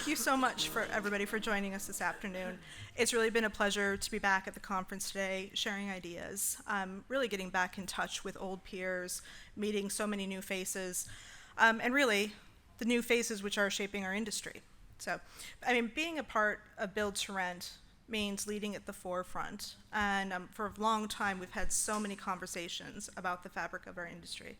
you so much for everybody for joining us this afternoon. It's really been a pleasure to be back at the conference today, sharing ideas, really getting back in touch with old peers, meeting so many new faces, and really the new faces which are shaping our industry. So, I mean, being a part of Build to Rent means leading at the forefront. And for a long time, we've had so many conversations about the fabric of our industry.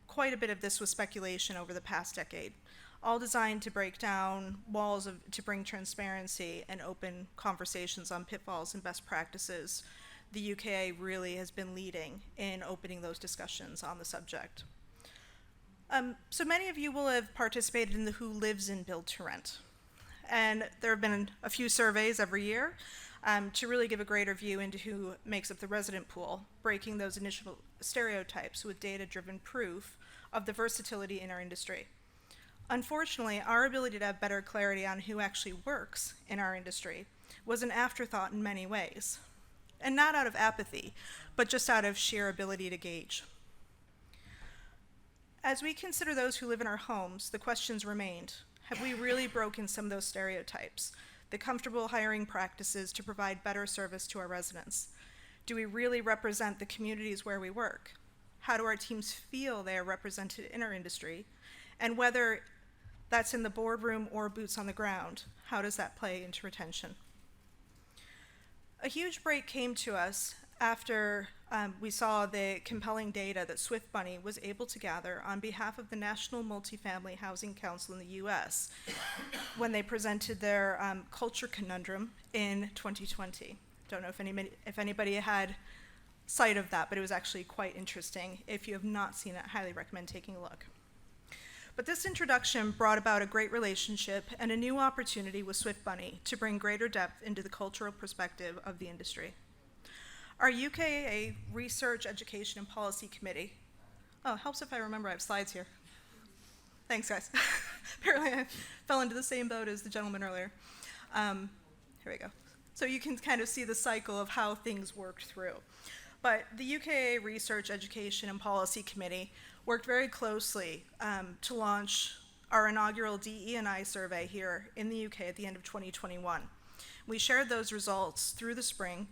Quite a bit of this was speculation over the past decade, all designed to break down walls to bring transparency and open conversations on pitfalls and best practices. The UKA really has been leading in opening those discussions on the subject. So many of you will have participated in the Who Lives in Build to Rent. And there have been a few surveys every year to really give a greater view into who makes up the resident pool, breaking those initial stereotypes with data-driven proof of the versatility in our industry. Unfortunately, our ability to have better clarity on who actually works in our industry was an afterthought in many ways, and not out of apathy, but just out of sheer ability to gauge. As we consider those who live in our homes, the questions remained. Have we really broken some of those stereotypes, the comfortable hiring practices to provide better service to our residents? Do we really represent the communities where we work? How do our teams feel they are represented in our industry? And whether that's in the boardroom or boots on the ground, how does that play into retention? A huge break came to us after we saw the compelling data that Swift Bunny was able to gather on behalf of the National Multifamily Housing Council in the US when they presented their culture conundrum in 2020. Don't know if anybody had sight of that, but it was actually quite interesting. If you have not seen it, I highly recommend taking a look. But this introduction brought about a great relationship and a new opportunity with Swift Bunny to bring greater depth into the cultural perspective of the industry. Our UKA Research, Education, and Policy Committee. Oh, it helps if I remember I have slides here. Thanks, guys. Apparently I fell into the same boat as the gentleman earlier. Here we go. So you can kind of see the cycle of how things worked through. But the UKA Research, Education, and Policy Committee worked very closely to launch our inaugural DE&I survey here in the UK at the end of 2021. We shared those results through the spring,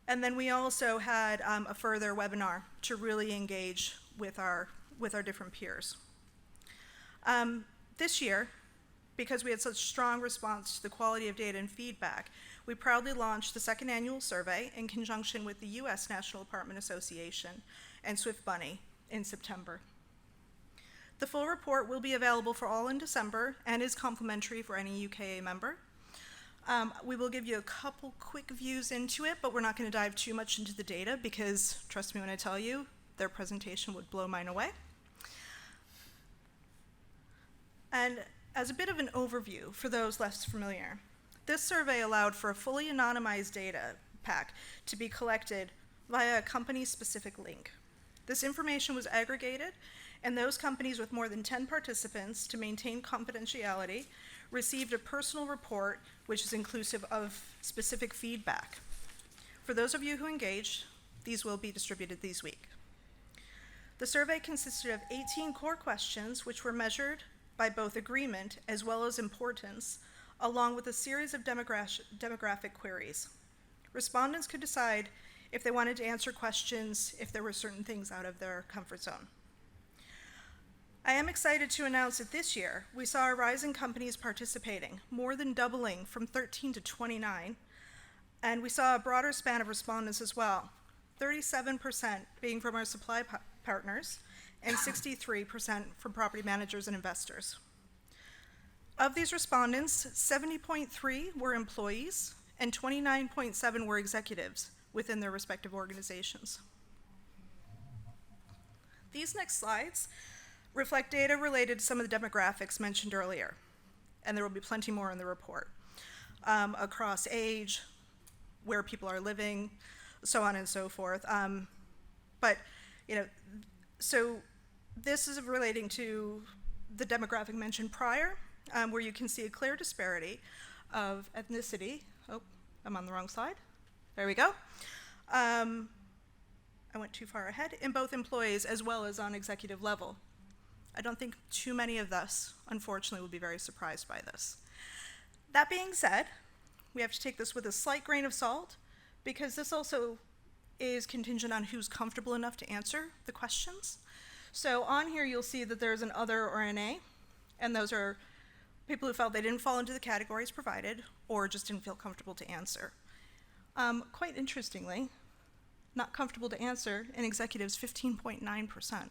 and then we also had a further webinar to really engage with our different peers. This year, because we had such strong response to the quality of data and feedback, we proudly launched the second annual survey in conjunction with the US National Apartment Association and Swift Bunny in September. The full report will be available for all in December and is complimentary for any UKA member. We will give you a couple quick views into it, but we're not going to dive too much into the data because, trust me when I tell you, their presentation would blow mine away. And as a bit of an overview for those less familiar, this survey allowed for a fully anonymized data pack to be collected via a company-specific link. This information was aggregated, and those companies with more than 10 participants, to maintain confidentiality, received a personal report which is inclusive of specific feedback. For those of you who engaged, these will be distributed this week. The survey consisted of 18 core questions which were measured by both agreement as well as importance, along with a series of demographic queries. Respondents could decide if they wanted to answer questions if there were certain things out of their comfort zone. I am excited to announce that this year, we saw a rise in companies participating, more than doubling from 13 to 29, and we saw a broader span of respondents as well, 37% being from our supply partners, and 63% from property managers and investors. Of these respondents, 70.3 were employees, and 29.7 were executives within their respective organizations. These next slides reflect data related to some of the demographics mentioned earlier, and there will be plenty more in the report, across age, where people are living, so on and so forth. So this is relating to the demographic mentioned prior, where you can see a clear disparity of ethnicity. Oh, I'm on the wrong slide. There we go. I went too far ahead, in both employees as well as on executive level. I don't think too many of us, unfortunately, will be very surprised by this. That being said, we have to take this with a slight grain of salt, because this also is contingent on who's comfortable enough to answer the questions. So on here, you'll see that there's an other or an A, and those are people who felt they didn't fall into the categories provided or just didn't feel comfortable to answer. Quite interestingly, not comfortable to answer in executives, 15.9%,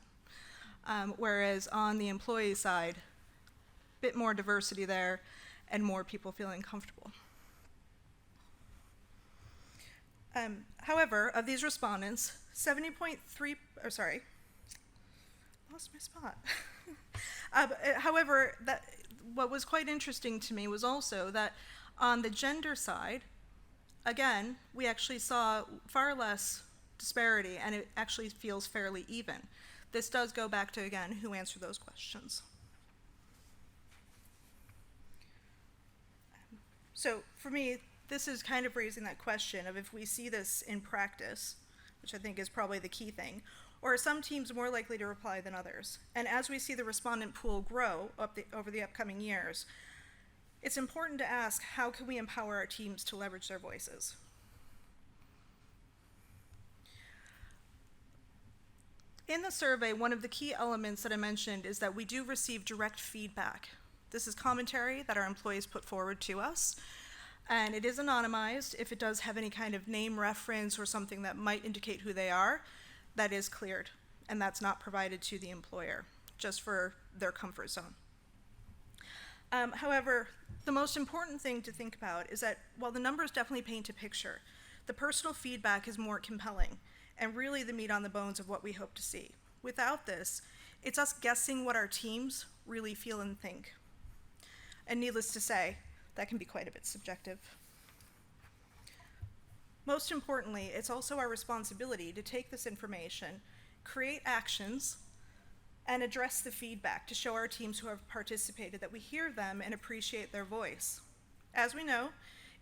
whereas on the employee side, a bit more diversity there and more people feeling comfortable. However, of these respondents, 70.3, or sorry, lost my spot. However, what was quite interesting to me was also that on the gender side, again, we actually saw far less disparity, and it actually feels fairly even. This does go back to, again, who answered those questions. So for me, this is kind of raising that question of if we see this in practice, which I think is probably the key thing, or are some teams more likely to reply than others? And as we see the respondent pool grow over the upcoming years, it's important to ask, how can we empower our teams to leverage their voices? In the survey, one of the key elements that I mentioned is that we do receive direct feedback. This is commentary that our employees put forward to us, and it is anonymized. If it does have any kind of name reference or something that might indicate who they are, that is cleared, and that's not provided to the employer, just for their comfort zone. However, the most important thing to think about is that while the numbers definitely paint a picture, the personal feedback is more compelling and really the meat on the bones of what we hope to see. Without this, it's us guessing what our teams really feel and think. And needless to say, that can be quite a bit subjective. Most importantly, it's also our responsibility to take this information, create actions, and address the feedback to show our teams who have participated that we hear them and appreciate their voice. As we know,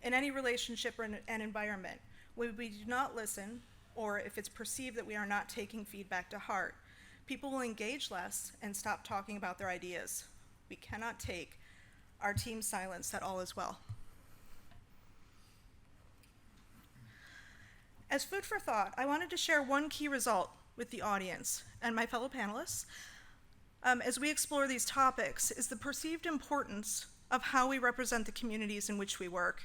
in any relationship or an environment, when we do not listen, or if it's perceived that we are not taking feedback to heart, people will engage less and stop talking about their ideas. We cannot take our team's silence that all is well. As food for thought, I wanted to share one key result with the audience and my fellow panelists as we explore these topics is the perceived importance of how we represent the communities in which we work.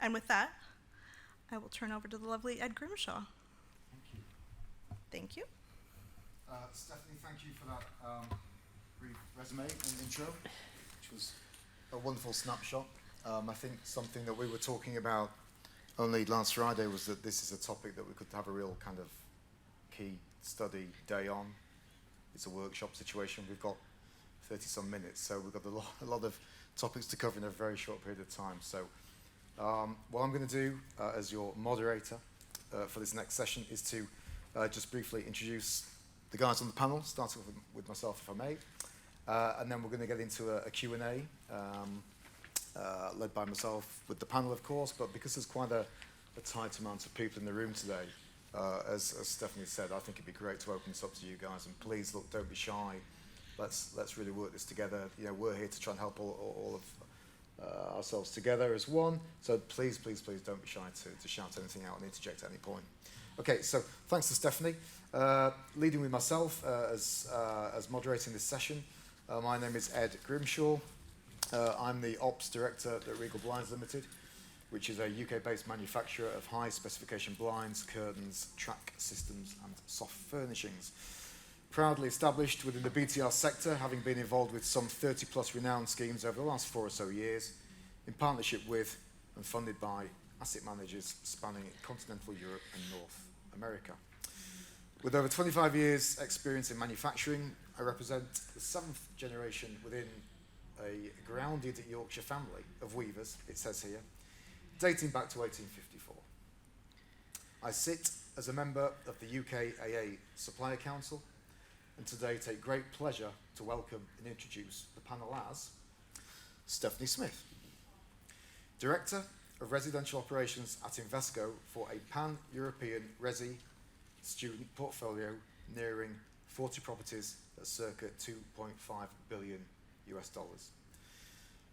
And with that, I will turn over to the lovely Ed Grimshaw. Thank you. Thank you. Stephanie, thank you for that brief resume and intro, which was a wonderful snapshot. I think something that we were talking about only last Friday was that this is a topic that we could have a real kind of key study day on. It's a workshop situation. We've got 30-some minutes, so we've got a lot of topics to cover in a very short period of time. So what I'm going to do as your moderator for this next session is to just briefly introduce the guys on the panel, starting with myself, if I may. And then we're going to get into a Q&A led by myself with the panel, of course, but because there's quite a tight amount of people in the room today, as Stephanie said, I think it'd be great to open this up to you guys, and please, look, don't be shy. Let's really work this together. You know, we're here to try and help all of ourselves together as one, so please don't be shy to shout anything out and interject at any point. Okay, so thanks to Stephanie. Leading with myself as moderating this session, my name is Ed Grimshaw. I'm the Ops Director at Regal Blinds Limited, which is a UK-based manufacturer of high-specification blinds, curtains, track systems, and soft furnishings. Proudly established within the BTR sector, having been involved with some 30-plus renowned schemes over the last 4 or so years, in partnership with and funded by asset managers spanning continental Europe and North America. With over 25 years' experience in manufacturing, I represent the 7th generation within a grounded Yorkshire family of weavers, it says here, dating back to 1854. I sit as a member of the UKAA Supplier Council, and today take great pleasure to welcome and introduce the panel as Stephanie Smith, Director of Residential Operations at Invesco for a pan-European resi student portfolio nearing 40 properties at circa 2.5 billion US dollars.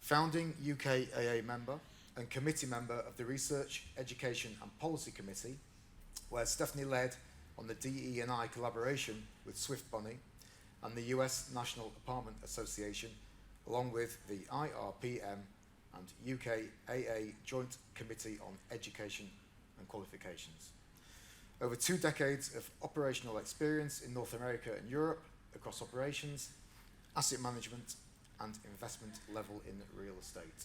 Founding UKAA member and committee member of the Research, Education and Policy Committee, where Stephanie led on the DE&I collaboration with Swift Bunny and the US National Apartment Association, along with the IRPM and UKAA Joint Committee on Education and Qualifications. Over 2 decades of operational experience in North America and Europe across operations, asset management and investment level in real estate.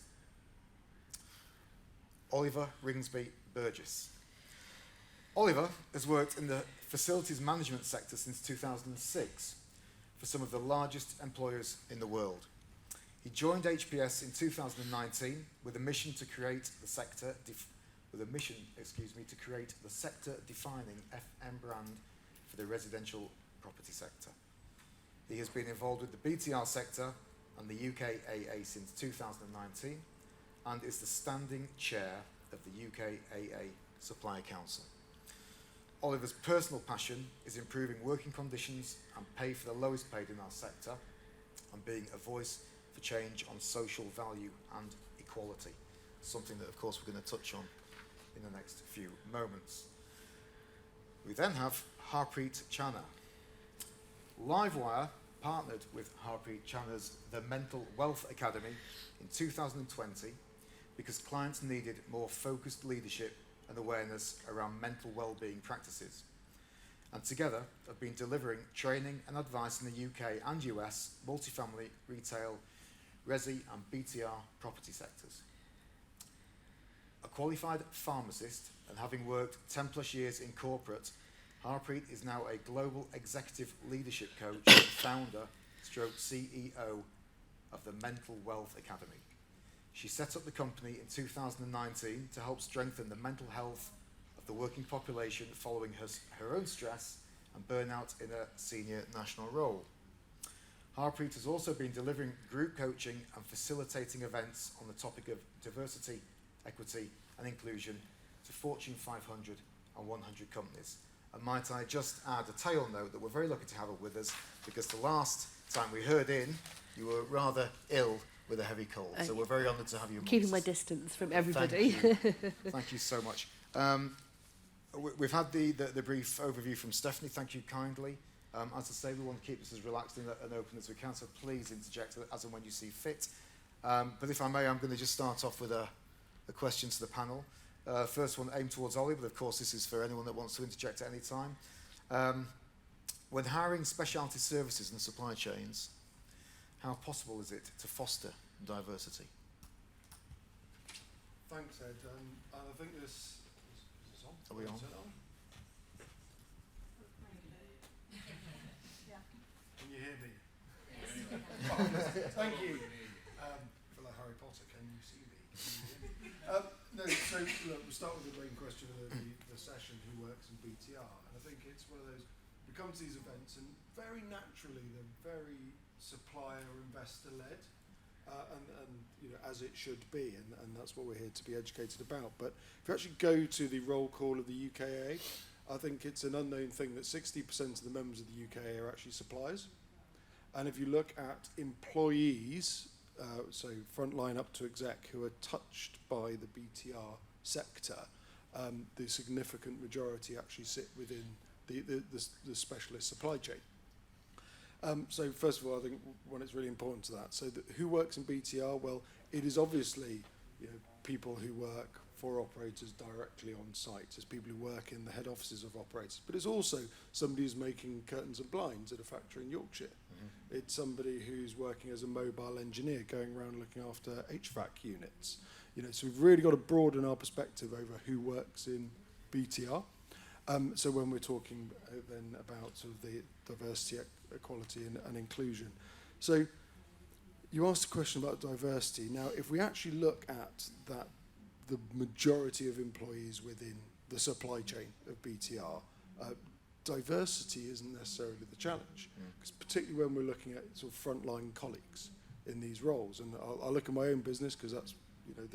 Oliver Ringsby Burgess. Oliver has worked in the facilities management sector since 2006 for some of the largest employers in the world. He joined HPS in 2019 with a mission to create the sector defining FM brand for the residential property sector. He has been involved with the BTR sector and the UKAA since 2019 and is the standing chair of the UKAA Supplier Council. Oliver's personal passion is improving working conditions and pay for the lowest paid in our sector and being a voice for change on social value and equality, something that of course we're going to touch on in the next few moments. We then have Harpreet Channa. Livewire partnered with Harpreet Channa's The Mental Wealth Academy in 2020 because clients needed more focused leadership and awareness around mental well-being practices. And together have been delivering training and advice in the UK and US, multifamily, retail, resi and BTR property sectors. A qualified pharmacist and having worked 10 plus years in corporate, Harpreet is now a global executive leadership coach and founder stroke CEO of the Mental Wealth Academy. She set up the company in 2019 to help strengthen the mental health of the working population following her own stress and burnout in a senior national role. Harpreet has also been delivering group coaching and facilitating events on the topic of diversity, equity and inclusion to Fortune 500 and 100 companies. And might I just add a tail note that we're very lucky to have her with us because the last time we heard in, you were rather ill with a heavy cold. So we're very honoured to have you amongst Keeping my us. distance from everybody. Thank you. Thank you so much. We've had the brief overview from Stephanie. Thank you kindly. As I say, we want to keep this as relaxed and open as we can, so please interject as and when you see fit. But if I may, I'm going to just start off with a question to the panel. First one aimed towards Ollie, but of course this is for anyone that wants to interject at any time. When hiring specialty services and supply chains, how possible is it to foster diversity? Thanks, Ed. I think this is on. Are we on? Is it on? Can you hear me? Thank you. For like Harry Potter, can you see me? Can you hear me? No, so look, we'll start with the main question of the session, who works in BTR? And I think it's one of those, we come to these events and very naturally they're very supplier investor led, and you know, as it should be, and that's what we're here to be educated about. But if you actually go to the roll call of the UKAA, I think it's an unknown thing that 60% of the members of the UKAA are actually suppliers. And if you look at employees, so frontline up to exec, who are touched by the BTR sector, the significant majority actually sit within the specialist supply chain. So first of all, I think one is really important to that. So who works in BTR? Well, it is obviously, you know, people who work for operators directly on site. It's people who work in the head offices of operators. But it's also somebody who's making curtains and blinds at a factory in Yorkshire. Mm-hmm. It's somebody who's working as a mobile engineer going around looking after HVAC units. You know, so we've really got to broaden our perspective over who works in BTR. So when we're talking then about sort of the diversity, equality and inclusion. So you asked a question about diversity. Now, if we actually look at that, the majority of employees within the supply chain of BTR, diversity isn't necessarily the challenge, because particularly when we're looking at sort of frontline colleagues in these roles. And I'll look at my own business because that's, you know,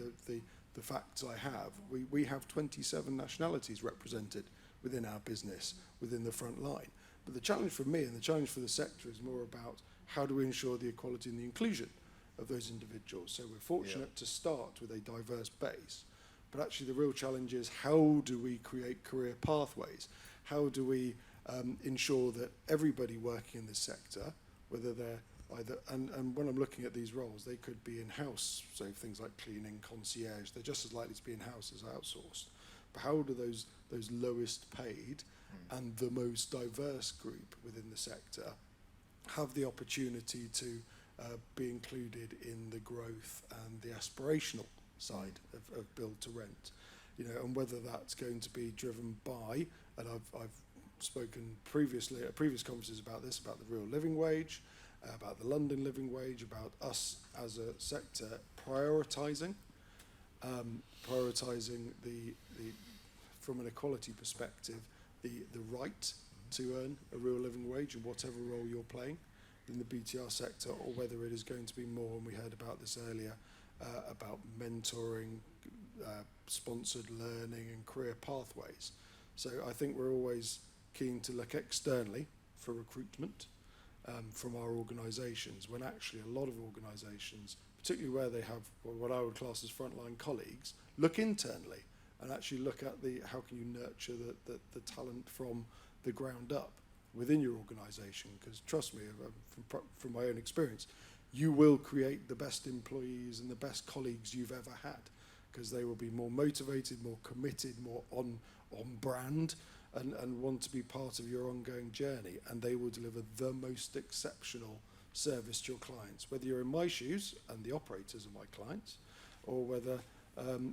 the facts I have. We have 27 nationalities represented within our business, within the front line. But the challenge for me and the challenge for the sector is more about how do we ensure the equality and the inclusion of those individuals. So we're fortunate to start with a diverse base, but actually the real challenge is how do we create career pathways? How do we ensure that everybody working in this sector, whether they're either, and when I'm looking at these roles, they could be in-house, so things like cleaning, concierge, they're just as likely to be in-house as outsourced. But how do those lowest paid and the most diverse group within the sector have the opportunity to be included in the growth and the aspirational side of build to rent, you know, and whether that's going to be driven by, and I've spoken previously at previous conferences about this, about the real living wage, about the London living wage, about us as a sector prioritising the from an equality perspective, the right to earn a real living wage in whatever role you're playing in the BTR sector, or whether it is going to be more, and we heard about this earlier, about mentoring, sponsored learning and career pathways. So I think we're always keen to look externally for recruitment from our organisations, when actually a lot of organisations, particularly where they have what I would class as frontline colleagues, look internally and actually look at how can you nurture the talent from the ground up within your organisation, because trust me, from my own experience, you will create the best employees and the best colleagues you've ever had, because they will be more motivated, more committed, more on brand, and want to be part of your ongoing journey, and they will deliver the most exceptional service to your clients, whether you're in my shoes and the operators are my clients, or whether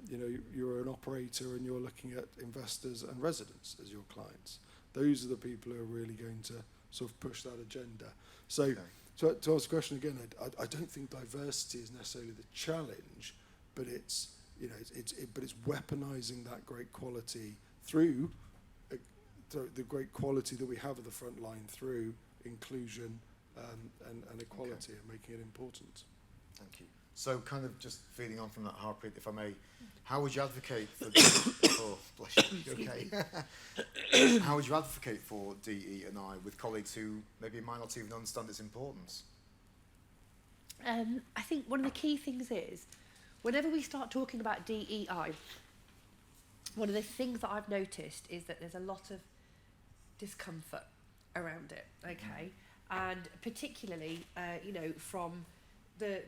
you know, you're an operator and you're looking at investors and residents as your clients. Those are the people who are really going to sort of push that agenda. So, Okay. to answer the question again, I don't think diversity is necessarily the challenge, but it's, you know, but it's weaponising that great quality through the great quality that we have at the front line through inclusion and equality, and making it important. Thank you. So kind of just feeding on from that, Harpreet, if I may, how would you advocate for oh, bless you, okay. How would you advocate for DE&I with colleagues who maybe might not even understand its importance? I think one of the key things is, whenever we start talking about DEI, one of the things that I've noticed is that there's a lot of discomfort around it, okay? And particularly, you know, from the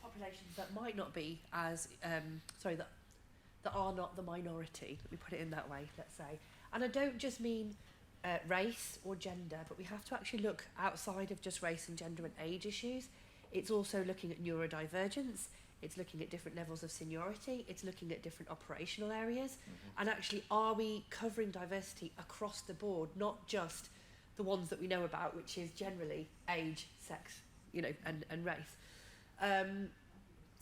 populations that might not be as, that are not the minority, let me put it in that way, let's say. And I don't just mean race or gender, but we have to actually look outside of just race and gender and age issues. It's also looking at neurodivergence, it's looking at different levels of seniority, it's looking at different operational areas, and actually are we covering diversity across the board, not just the ones that we know about, which is generally age, sex, you know, and race. And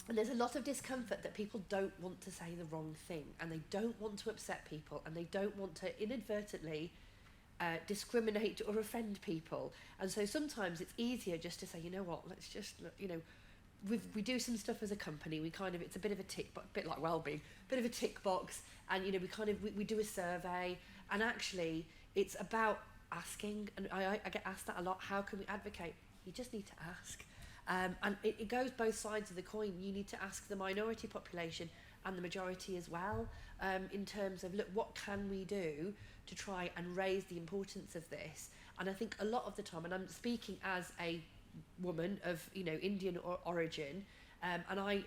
there's a lot of discomfort that people don't want to say the wrong thing, and they don't want to upset people, and they don't want to inadvertently discriminate or offend people. And so sometimes it's easier just to say, you know what, let's just, you know, we do some stuff as a company, we kind of, it's a bit of a tick box, bit like wellbeing, bit of a tick box, and you know, we do a survey, and actually it's about asking, and I get asked that a lot, how can we advocate? You just need to ask. And it goes both sides of the coin. You need to ask the minority population and the majority as well, in terms of, look, what can we do to try and raise the importance of this? And I think a lot of the time, and I'm speaking as a woman of, you know, Indian origin, and I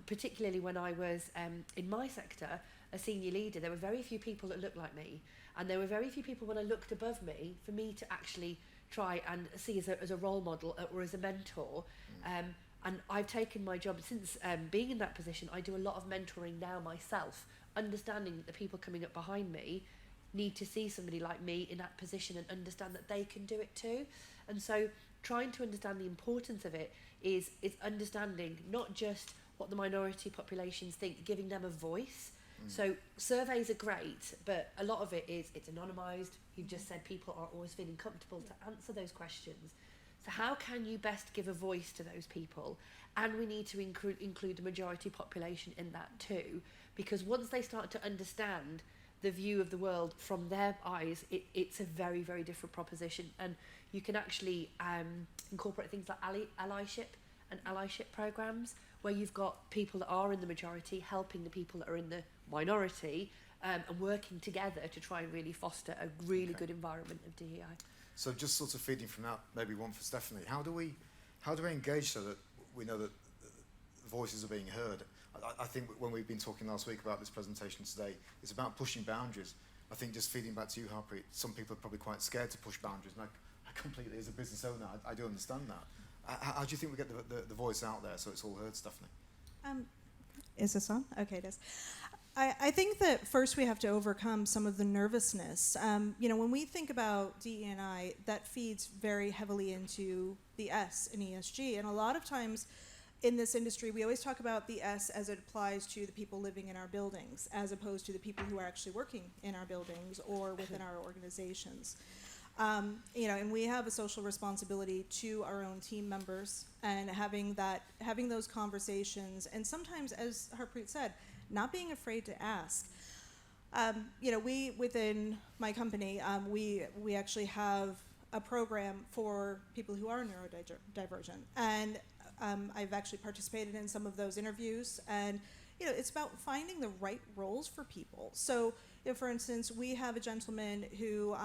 particularly when I was in my sector, a senior leader, there were very few people that looked like me, and there were very few people when I looked above me for me to actually try and see as a role model or as a mentor. And I've taken my job since being in that position. I do a lot of mentoring now myself, understanding that the people coming up behind me need to see somebody like me in that position and understand that they can do it too. And so trying to understand the importance of it is understanding not just what the minority populations think, giving them a voice. So surveys are great, but a lot of it is, it's anonymised. You've just said people aren't always feeling comfortable to answer those questions. So how can you best give a voice to those people? And we need to include the majority population in that too, because once they start to understand the view of the world from their eyes, it's a very, very different proposition. And you can actually incorporate things like allyship and allyship programs, where you've got people that are in the majority helping the people that are in the minority, and working together to try and really foster a really good environment of DEI. So just sort of feeding from that, maybe one for Stephanie. How do we engage so that we know that voices are being heard? I think when we've been talking last week about this presentation today, it's about pushing boundaries. I think just feeding back to you, Harpreet, some people are probably quite scared to push boundaries, and I completely, as a business owner, I do understand that. How do you think we get the voice out there so it's all heard, Stephanie? Is this on? Okay, it is. I think that first we have to overcome some of the nervousness. When we think about DE&I, that feeds very heavily into the S in ESG, and a lot of times in this industry, we always talk about the S as it applies to the people living in our buildings, as opposed to the people who are actually working in our buildings or within our organizations. And we have a social responsibility to our own team members, and having those conversations, and sometimes, as Harpreet said, not being afraid to ask. We within my company, we actually have a program for people who are neurodivergent, and I've actually participated in some of those interviews, and it's about finding the right roles for people. So, for instance, we have a gentleman who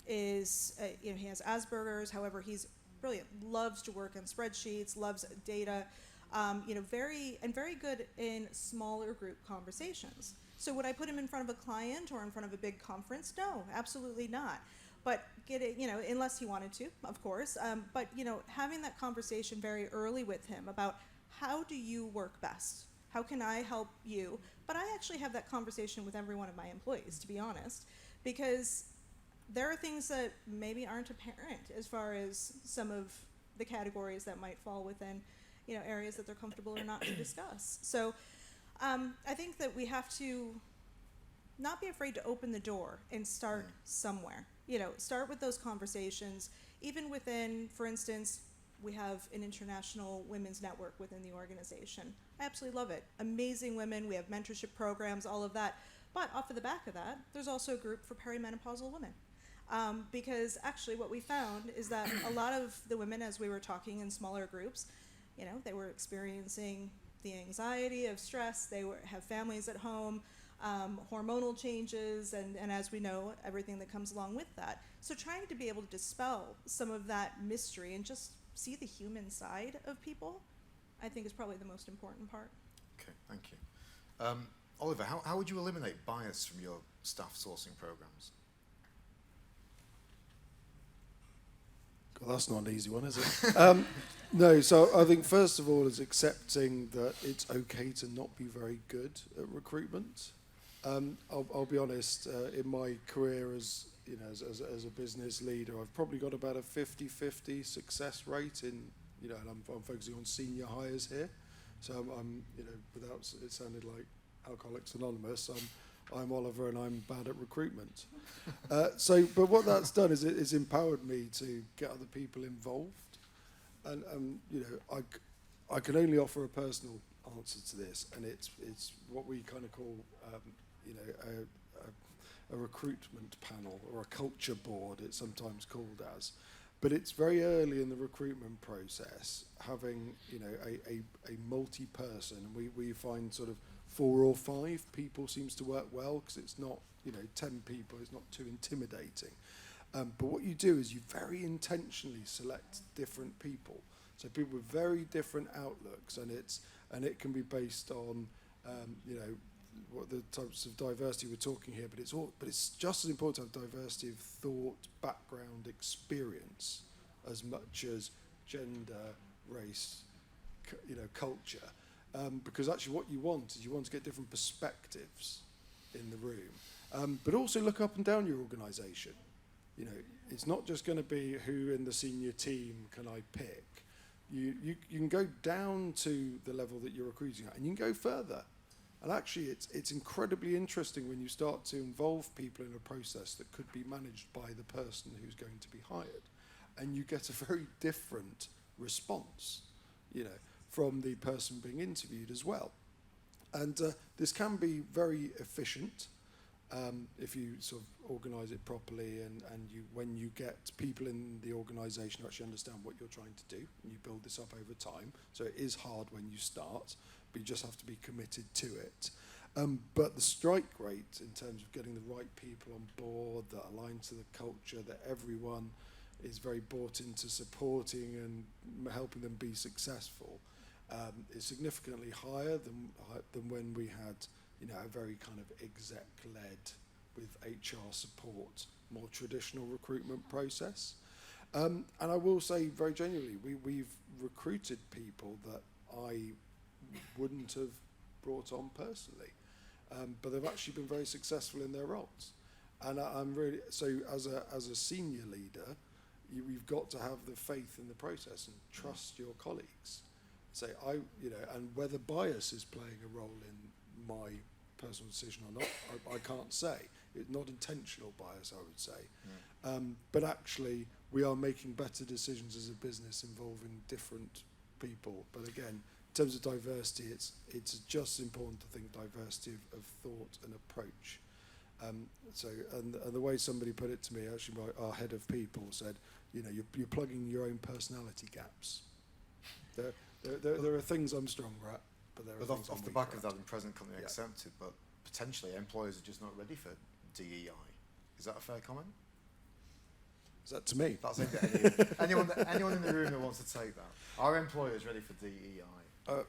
is, he has Asperger's. However, he's brilliant, loves to work on spreadsheets, loves data, very good in smaller group conversations. So would I put him in front of a client or in front of a big conference? No, absolutely not. But get it, unless he wanted to, of course. But having that conversation very early with him about how do you work best? How can I help you? But I actually have that conversation with every one of my employees, to be honest, because there are things that maybe aren't apparent as far as some of the categories that might fall within, areas that they're comfortable or not to discuss. So I think that we have to not be afraid to open the door and start somewhere. Start with those conversations, even within, for instance, we have an international women's network within the organization. I absolutely love it. Amazing women. We have mentorship programs, all of that. But off of the back of that, there's also a group for perimenopausal women. Because actually what we found is that a lot of the women, as we were talking in smaller groups, they were experiencing the anxiety of stress. They have families at home, hormonal changes, and as we know, everything that comes along with that. So trying to be able to dispel some of that mystery and just see the human side of people, I think is probably the most important part. Okay, thank you. Oliver, how would you eliminate bias from your staff sourcing programs? Well, that's not an easy one, is it? No, so I think first of all is accepting that it's okay to not be very good at recruitment. I'll be honest, in my career as a business leader, I've probably got about a 50-50 success rate in, and I'm focusing on senior hires here. So I'm without it sounded like Alcoholics Anonymous, I'm Oliver and I'm bad at recruitment. But what that's done is it's empowered me to get other people involved. And I can only offer a personal answer to this, and it's what we kind of call a recruitment panel, or a culture board, it's sometimes called as. But it's very early in the recruitment process, having a multi-person, and we find sort of 4 or 5 people seems to work well, because it's not 10 people, it's not too intimidating. But what you do is you very intentionally select different people, so people with very different outlooks, and it can be based on what the types of diversity we're talking here, but it's just as important to have diversity of thought, background, experience, as much as gender, race, culture, because actually what you want is you want to get different perspectives in the room, but also look up and down your organisation. It's not just going to be who in the senior team can I pick. You can go down to the level that you're recruiting at, and you can go further. And actually, it's incredibly interesting when you start to involve people in a process that could be managed by the person who's going to be hired, and you get a very different response, from the person being interviewed as well. And this can be very efficient. if you sort of organise it properly and when you get people in the organisation who actually understand what you're trying to do, and you build this up over time. So it is hard when you start, but you just have to be committed to it. But the strike rate in terms of getting the right people on board that align to the culture, that everyone is very bought into supporting and helping them be successful, is significantly higher than when we had, you know, a very kind of exec-led with HR support, more traditional recruitment process. And I will say very genuinely, we've recruited people that I wouldn't have brought on personally, but they've actually been very successful in their roles. And I'm really, so as a senior leader, you've got to have the faith in the process and trust your colleagues. Say, and whether bias is playing a role in my personal decision or not, I can't say. It's not intentional bias, I would say. Yeah. But actually, we are making better decisions as a business involving different people. But again, in terms of diversity, it's just as important to think diversity of thought and approach. And the way somebody put it to me, actually, our head of people said, you know, you're plugging your own personality gaps. There are things I'm stronger at, but there are things off the back of that, and present company accepted, but potentially employers are just not ready for DEI. Is that a fair comment? Is that to me? That's it. Anyone in the room who wants to take that? Are employers ready for DEI?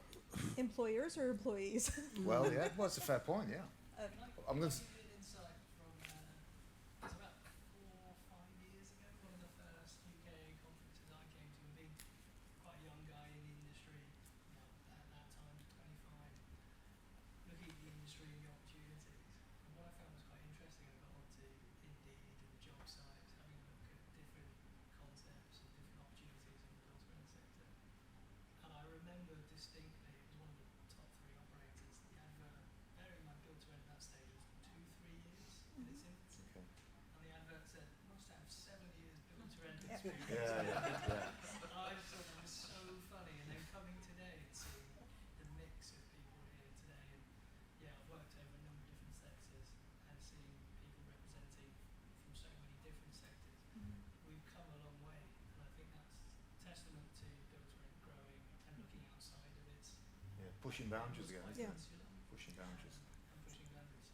Employers or employees? Well, yeah. Well, it's a fair point. Yeah. I'm going to. Yeah. But I just thought that was so funny, and then coming today and seeing the mix of people here today, and I've worked over a number of different sectors and seeing people representing from so many different sectors. We've come a long way, and I think that's testament to Build to Rent growing and looking outside of its Pushing boundaries again. Yeah. Pushing boundaries.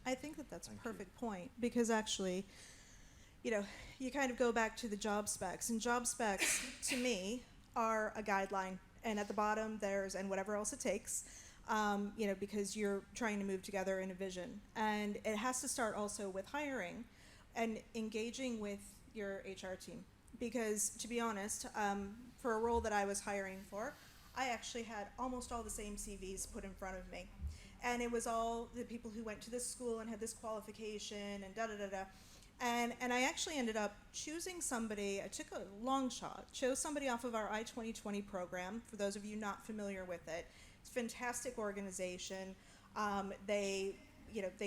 I think that's a perfect point, because actually, you know, you kind of go back to the job specs, and job specs to me are a guideline, and at the bottom there's and whatever else it takes, you know, because you're trying to move together in a vision, and it has to start also with hiring and engaging with your HR team, because to be honest, for a role that I was hiring for, I actually had almost all the same CVs put in front of me, and it was all the people who went to this school and had this qualification and da-da-da-da. And I actually ended up choosing somebody. I took a long shot, chose somebody off of our I-2020 program. For those of you not familiar with it, it's a fantastic organization. They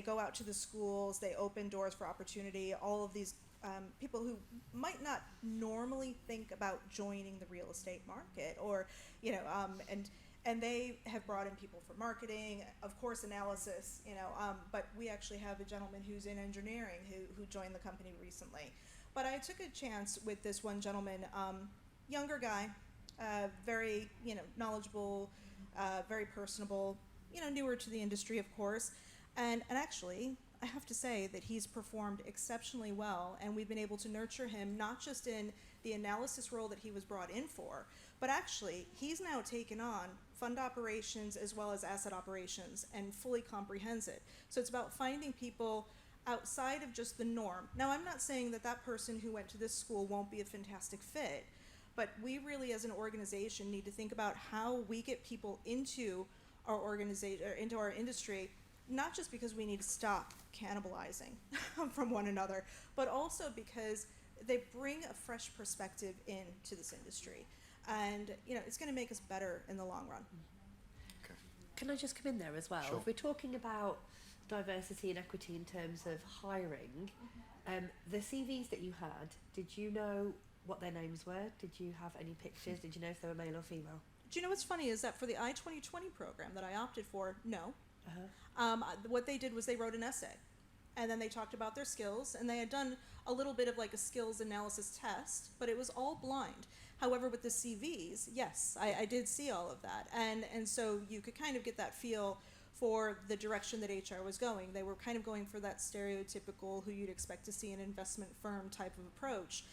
go out to the schools, they open doors for opportunity. All of these people who might not normally think about joining the real estate market, or and they have brought in people for marketing, of course, analysis, but we actually have a gentleman who's in engineering who joined the company recently. But I took a chance with this one gentleman, younger guy, very, knowledgeable, very personable, newer to the industry, of course. And actually, I have to say that he's performed exceptionally well, and we've been able to nurture him, not just in the analysis role that he was brought in for, but actually, he's now taken on fund operations as well as asset operations and fully comprehends it. So it's about finding people outside of just the norm. Now, I'm not saying that that person who went to this school won't be a fantastic fit, but we really as an organization need to think about how we get people into our organization, or into our industry, not just because we need to stop cannibalizing from one another, but also because they bring a fresh perspective into this industry. And, it's going to make us better in the long run. Okay. Can I just come in there as well? Sure. If we're talking about diversity and equity in terms of hiring, the CVs that you had, did you know what their names were? Did you have any pictures? Did you know if they were male or female? Do you know what's funny is that for the I-2020 program that I opted for, no. Uh-huh. What they did was they wrote an essay. and then they talked about their skills, and they had done a little bit of like a skills analysis test, but it was all blind. However, with the CVs, yes, I did see all of that, and so you could kind of get that feel for the direction that HR was going. They were kind of going for that stereotypical who you'd expect to see in an investment firm type of approach.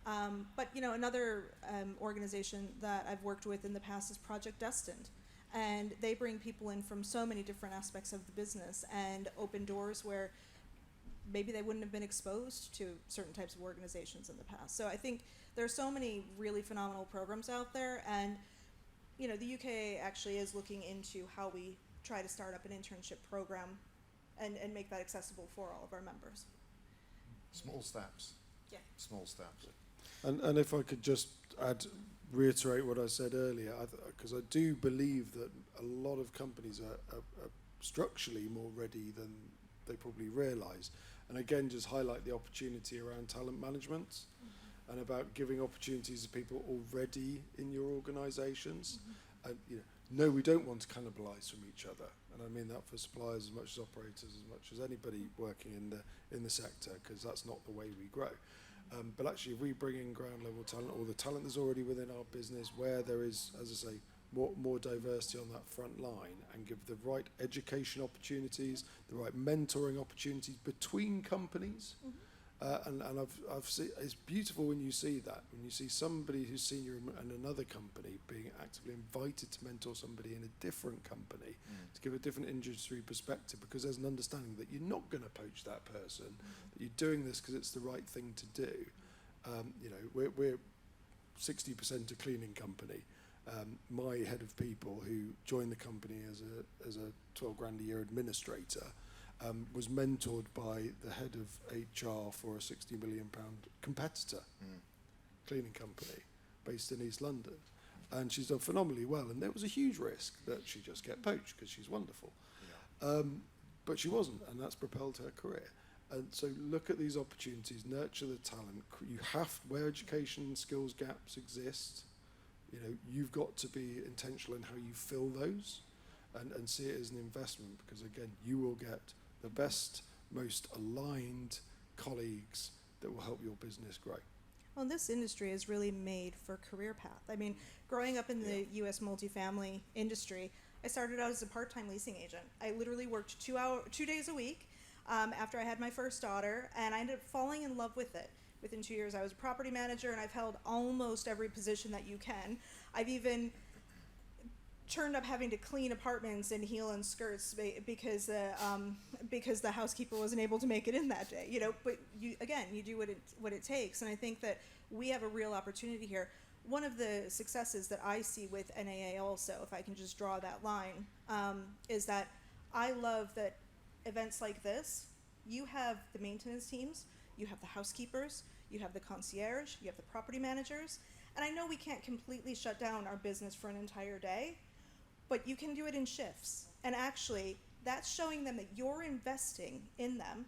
But you know, another organization that I've worked with in the past is Project Destined, and they bring people in from so many different aspects of the business and open doors where maybe they wouldn't have been exposed to certain types of organizations in the past. So I think there are so many really phenomenal programs out there, and you know, the UK actually is looking into how we try to start up an internship program and make that accessible for all of our members. Small steps. Yeah. Small steps. And if I could just reiterate what I said earlier, because I do believe that a lot of companies are structurally more ready than they probably realise. And again, just highlight the opportunity around talent management and about giving opportunities to people already in your organisations. And you know, no, we don't want to cannibalise from each other, and I mean that for suppliers as much as operators, as much as anybody working in the sector, because that's not the way we grow. But actually, if we bring in ground level talent, or the talent that's already within our business, where there is, as I say, more diversity on that front line, and give the right education opportunities, the right mentoring opportunities between companies. And I've seen, it's beautiful when you see that, when you see somebody who's senior in another company being actively invited to mentor somebody in a different company to give a different industry perspective, because there's an understanding that you're not going to poach that person, that you're doing this because it's the right thing to do. You know, we're 60% a cleaning company. My head of people, who joined the company as a 12 grand a year administrator, was mentored by the head of HR for a £60 million competitor cleaning company based in East London. And she's done phenomenally well. And there was a huge risk that she just get poached because she's wonderful. Yeah. But she wasn't, and that's propelled her career. And so look at these opportunities, nurture the talent. You have, where education and skills gaps exist, you know, you've got to be intentional in how you fill those and see it as an investment, because again, you will get the best, most aligned colleagues that will help your business grow. Well, this industry is really made for career path. I mean, growing up in the U.S. multifamily industry, I started out as a part-time leasing agent. I literally worked 2 days a week after I had my first daughter, and I ended up falling in love with it. Within 2 years, I was a property manager, and I've held almost every position that you can. I've even turned up having to clean apartments in heel and skirts because the housekeeper wasn't able to make it in that day. You know, but you do what it takes, and I think that we have a real opportunity here. One of the successes that I see with NAA also, if I can just draw that line, is that I love that events like this, you have the maintenance teams, you have the housekeepers, you have the concierge, you have the property managers, and I know we can't completely shut down our business for an entire day, but you can do it in shifts. And actually, that's showing them that you're investing in them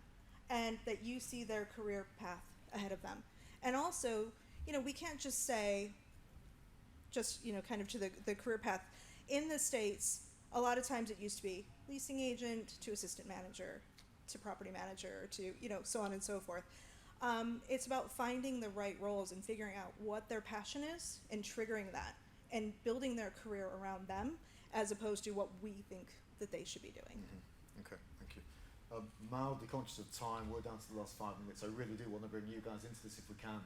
and that you see their career path ahead of them. And also, you know, we can't just say, kind of to the career path. In the States, a lot of times it used to be leasing agent to assistant manager to property manager to, you know, so on and so forth. It's about finding the right roles and figuring out what their passion is and triggering that and building their career around them, as opposed to what we think that they should be doing. Okay, thank you. Mildly conscious of time, we're down to the last 5 minutes. I really do want to bring you guys into this if we can.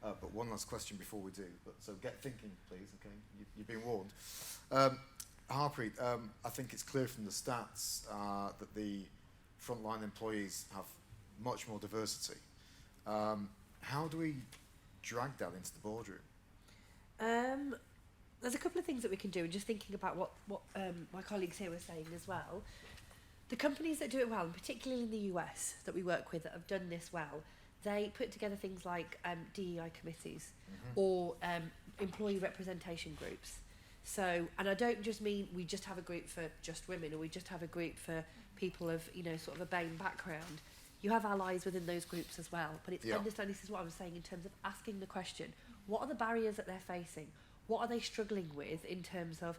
But one last question before we do. So get thinking, please, okay? You've been warned. Harpreet, I think it's clear from the stats that the frontline employees have much more diversity. How do we drag that into the boardroom? There's a couple of things that we can do, and just thinking about what my colleagues here were saying as well. The companies that do it well, and particularly in the US that we work with that have done this well, they put together things like DEI committees or employee representation groups. So, and I don't just mean we just have a group for just women, or we just have a group for people of, you know, sort of a BAME background. You have allies within those groups as well, but it's understanding, this is what I was saying in terms of asking the question, what are the barriers that they're facing? What are they struggling with in terms of,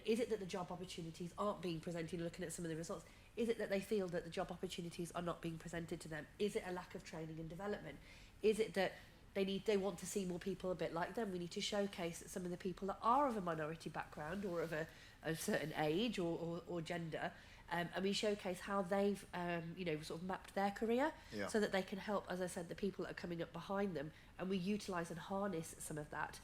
is it that the job opportunities aren't being presented? Looking at some of the results, is it that they feel that the job opportunities are not being presented to them? Is it a lack of training and development? Is it that they want to see more people a bit like them? We need to showcase some of the people that are of a minority background or of a certain age or gender, and we showcase how they've sort of mapped their career, so that they can help, as I said, the people that are coming up behind them, and we utilise and harness some of that.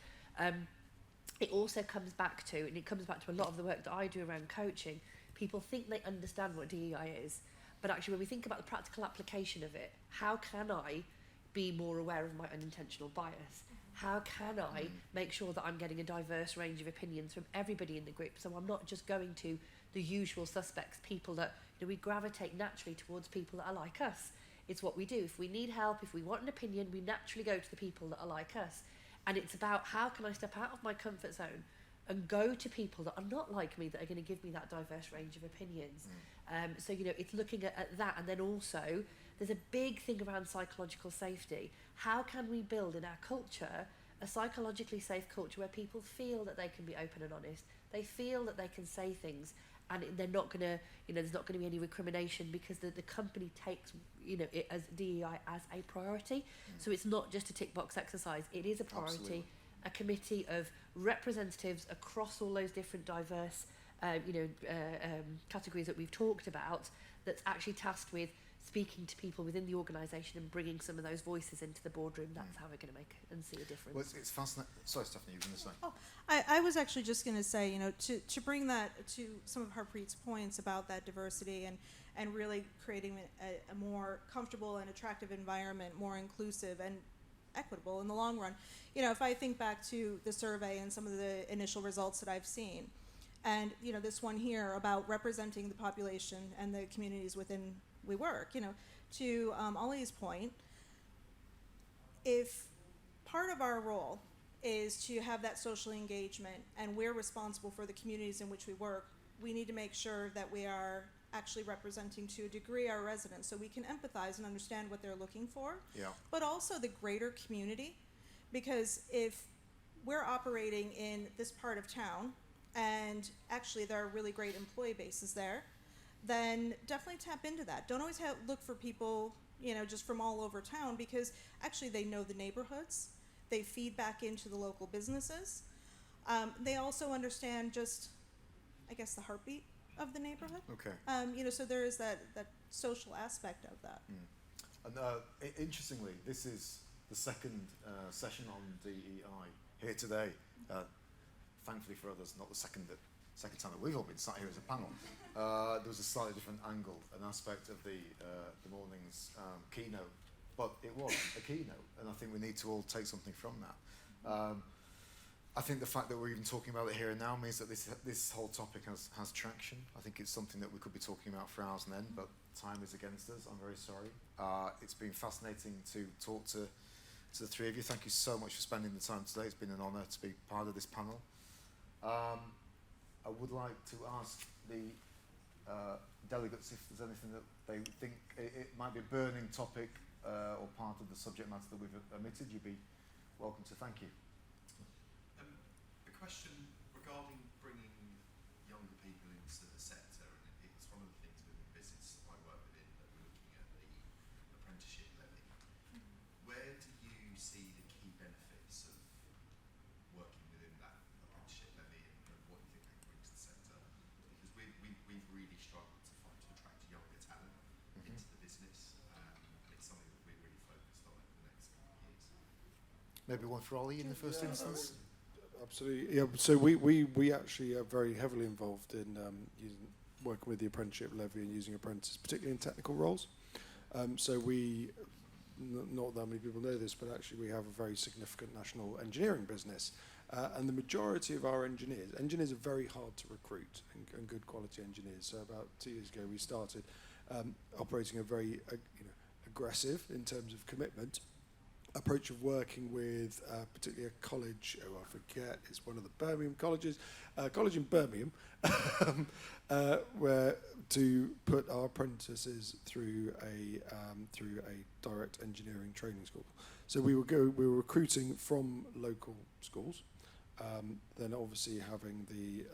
It also comes back to, and it comes back to a lot of the work that I do around coaching. People think they understand what DEI is, but actually when we think about the practical application of it, how can I be more aware of my unintentional bias? How can I make sure that I'm getting a diverse range of opinions from everybody in the group, so I'm not just going to the usual suspects, people that we gravitate naturally towards people that are like us. It's what we do. If we need help, if we want an opinion, we naturally go to the people that are like us. And it's about how can I step out of my comfort zone and go to people that are not like me, that are going to give me that diverse range of opinions. So it's looking at that, and then also there's a big thing around psychological safety. How can we build in our culture a psychologically safe culture where people feel that they can be open and honest, they feel that they can say things, and they're not going to, there's not going to be any recrimination, because the company takes, it as DEI as a priority. So it's not just a tick box exercise, it is a priority. Absolutely. A committee of representatives across all those different diverse categories that we've talked about, that's actually tasked with speaking to people within the organisation and bringing some of those voices into the boardroom. That's how we're going to make and see a difference. Well, it's fascinating. Sorry, Stephanie, you were going to say. Oh, I was actually just going to say, to bring that to some of Harpreet's points about that diversity and really creating a more comfortable and attractive environment, more inclusive and equitable in the long run. If I think back to the survey and some of the initial results that I've seen, and this one here about representing the population and the communities within we work, to Ollie's point, if part of our role is to have that social engagement and we're responsible for the communities in which we work, we need to make sure that we are actually representing to a degree our residents, so we can empathize and understand what they're looking for, but also the greater community. Because if we're operating in this part of town, and actually there are really great employee bases there, then definitely tap into that. Don't always look for people, just from all over town, because actually they know the neighborhoods, they feed back into the local businesses. They also understand just, I guess, the heartbeat of the neighborhood. Okay. So there is that social aspect of that. And interestingly, this is the second session on DEI here today. Thankfully for others, not the second time that we've all been sat here as a panel. There was a slightly different angle, an aspect of the morning's keynote, but it was a keynote, and I think we need to all take something from that. I think the fact that we're even talking about it here and now means that this whole topic has traction. I think it's something that we could be talking about for hours and end, but time is against us. I'm very sorry. It's been fascinating to talk to the three of you. Thank you so much for spending the time today. It's been an honour to be part of this panel. I would like to ask the delegates if there's anything that they think it might be a burning topic or part of the subject matter that we've omitted. You'd be welcome to. Thank you. A question regarding bringing younger people into the sector, and it's one of the things within the business I work within that we're looking at the apprenticeship levy. Where do you see the key benefits of working within that apprenticeship levy, and what you think that brings to the sector? Because we've really struggled to attract younger talent into the business, and it's something that we're really focused on over the next couple of years. Maybe one for Ollie in the first instance. Absolutely, yeah. So we actually are very heavily involved in working with the apprenticeship levy and using apprentices, particularly in technical roles. So we, not that many people know this, but actually we have a very significant national engineering business. And the majority of our engineers are very hard to recruit, and good quality engineers. So about 2 years ago we started operating a very aggressive, in terms of commitment, approach of working with particularly a college, I forget, it's one of the Birmingham colleges, college in Birmingham, where to put our apprentices through a direct engineering training school. So we were recruiting from local schools, then obviously having the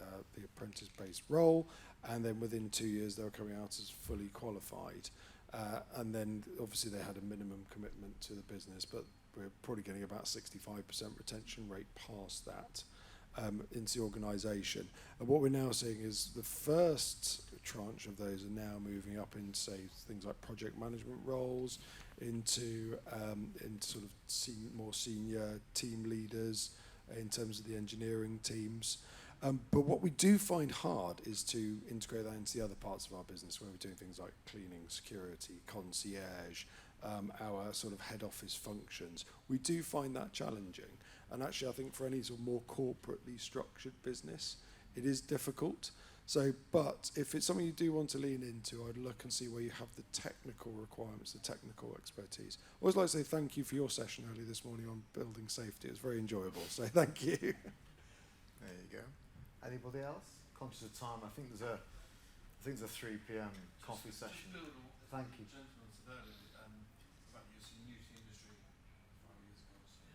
apprentice-based role, and then within 2 years they were coming out as fully qualified. And then obviously they had a minimum commitment to the business, but we're probably getting about 65% retention rate past that into the organisation. And what we're now seeing is the first tranche of those are now moving up into, say, things like project management roles, into sort of more senior team leaders in terms of the engineering teams. But what we do find hard is to integrate that into the other parts of our business, where we're doing things like cleaning, security, concierge, our sort of head office functions. We do find that challenging. And actually, I think for any sort of more corporately structured business, it is difficult. So, but if it's something you do want to lean into, I'd look and see where you have the technical requirements, the technical expertise. I always like to say thank you for your session earlier this morning on building safety. It was very enjoyable, so thank you. There you go. Anybody else? Conscious of time, I think there's a 3 p.m. coffee session. Thank you. Gentleman said earlier about you're new to the industry 5 years ago, so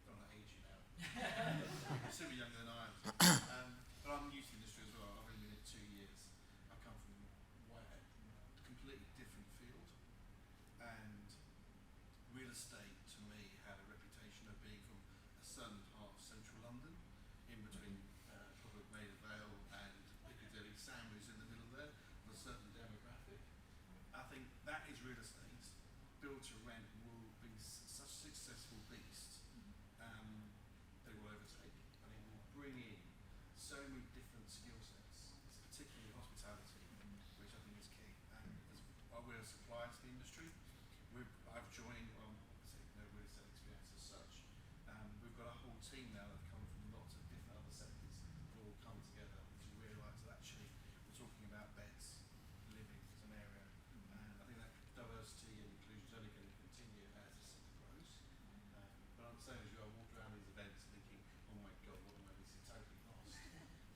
don't want to age you now. You're still younger than I am. But I'm new to the industry as well. I've only been in it 2 years. I come from a completely different field, and real estate to me had a reputation of being from a certain part of central London, in between probably Maida Vale and Piccadilly. Sandwich in the middle there, of a certain demographic. I think that is real estate. Build to rent will be such a successful beast. They will overtake, and it will bring in so many different skill sets, particularly hospitality, which I think is key. And as we're a supplier to the industry, I've joined, well, I say no real estate experience as such. We've got a whole team now that have come from lots of different other sectors that all come together to realise that actually we're talking about beds, living as an area. And I think that diversity and inclusion is only going to continue as the sector grows. But I'm the same as you, I walked around these events thinking, oh my God, what am I missing? Totally lost.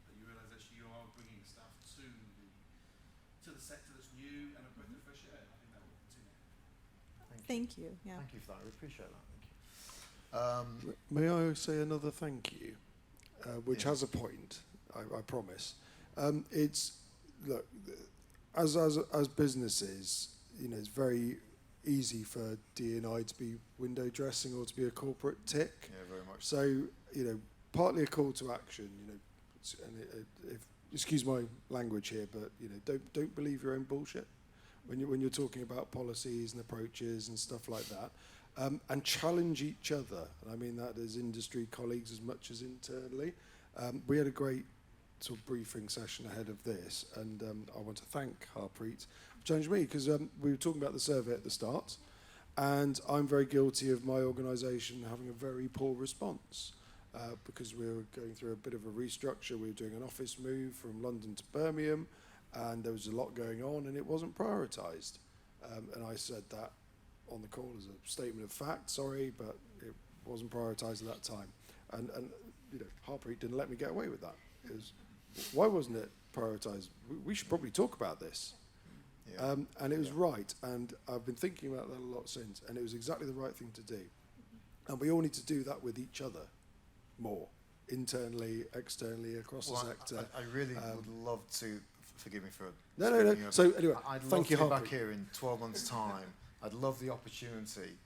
But you realise actually you are bringing stuff to the sector that's new and a breath of fresh air. I think that will continue. Thank you. Yeah. Thank you for that. We appreciate that. Thank you. May I say another thank you, which Yeah. has a point, I promise. It's, look, as businesses, you know, it's very easy for D&I to be window dressing or to be a corporate tick. Yeah, very much. So, you know, partly a call to action, you know, and if, excuse my language here, but, you know, don't believe your own bullshit when you're talking about policies and approaches and stuff like that. And challenge each other. And I mean that as industry colleagues as much as internally. We had a great sort of briefing session ahead of this, and I want to thank Harpreet for challenging me, because we were talking about the survey at the start, and I'm very guilty of my organisation having a very poor response, because we were going through a bit of a restructure. We were doing an office move from London to Birmingham, and there was a lot going on, and it wasn't prioritised. And I said that on the call as a statement of fact, sorry, but it wasn't prioritised at that time. And you know, Harpreet didn't let me get away with that. It was, why wasn't it prioritised? We should probably talk about this. Yeah. And it was right, and I've been thinking about that a lot since, and it was exactly the right thing to do. And we all need to do that with each other more, internally, externally, across the sector. I really would love to, forgive me for No. speaking over. So anyway, I'd love thank you, to be back Harpreet. here in 12 months' time. I'd love the opportunity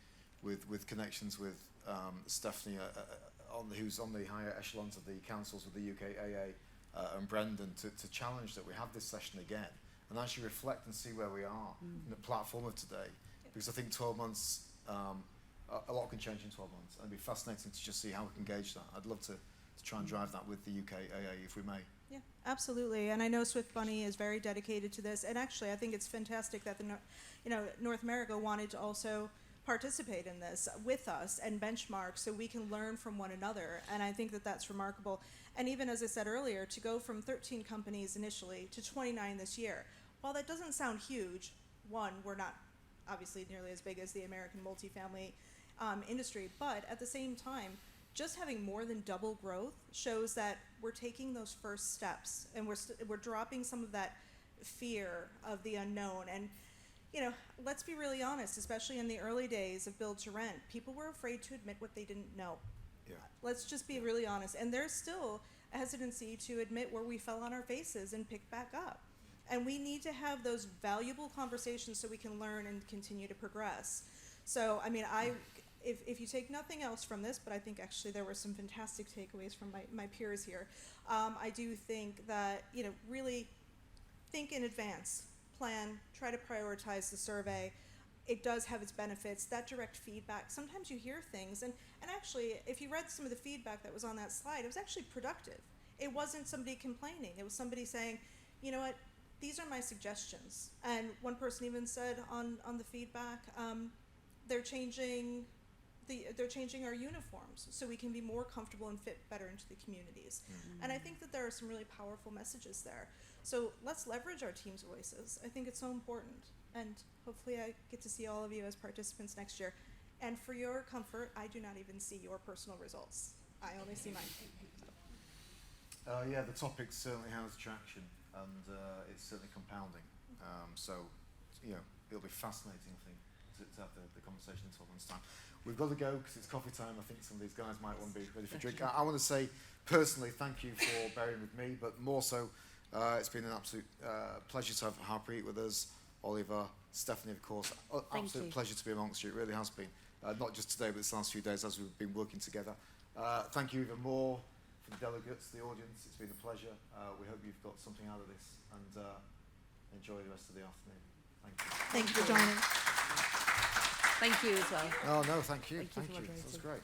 with connections with Stephanie, who's on the higher echelons of the councils with the UKAA, and Brendan, to challenge that we have this session again and actually reflect and see where we are in the platform of today. Because I think 12 months, a lot can change in 12 months, and it'd be fascinating to just see how we can gauge that. I'd love to try and drive that with the UKAA if we may. Yeah, absolutely. And I know Swift Bunny is very dedicated to this. And actually, I think it's fantastic that North America wanted to also participate in this with us and benchmark so we can learn from one another. And I think that that's remarkable. And even as I said earlier, to go from 13 companies initially to 29 this year, while that doesn't sound huge, one, we're not obviously nearly as big as the American multifamily industry, but at the same time, just having more than double growth shows that we're taking those first steps, and we're dropping some of that fear of the unknown. And you know, let's be really honest, especially in the early days of build to rent, people were afraid to admit what they didn't know. Yeah. Let's just be really honest. And there's still a hesitancy to admit where we fell on our faces and pick back up. And we need to have those valuable conversations so we can learn and continue to progress. So, I mean, if you take nothing else from this, but I think actually there were some fantastic takeaways from my peers here, I do think that, really think in advance, plan, try to prioritize the survey. It does have its benefits. That direct feedback, sometimes you hear things, and actually, if you read some of the feedback that was on that slide, it was actually productive. It wasn't somebody complaining. It was somebody saying, you know what, these are my suggestions. And one person even said on the feedback, they're changing our uniforms so we can be more comfortable and fit better into the communities. And I think that there are some really powerful messages there. So let's leverage our team's voices. I think it's so important. And hopefully I get to see all of you as participants next year. And for your comfort, I do not even see your personal results. I only see mine. Yeah, the topic certainly has traction, and it's certainly compounding. So, it'll be fascinating, I think, to have the conversation in 12 months' time. We've got to go because it's coffee time. I think some of these guys might want to be ready for a drink. I want to say personally thank you for bearing with me, but more so, it's been an absolute pleasure to have Harpreet with us, Oliver, Stephanie, of course. Absolute pleasure to be amongst you. It really has been. Not just today, but this last few days as we've been working together. Thank you even more for the delegates, the audience. It's been a pleasure. We hope you've got something out of this, and enjoy the rest of the afternoon. Thank you. Thank you for joining. Thank you as well. Oh, no, thank you. Thank you for That was moderating. great.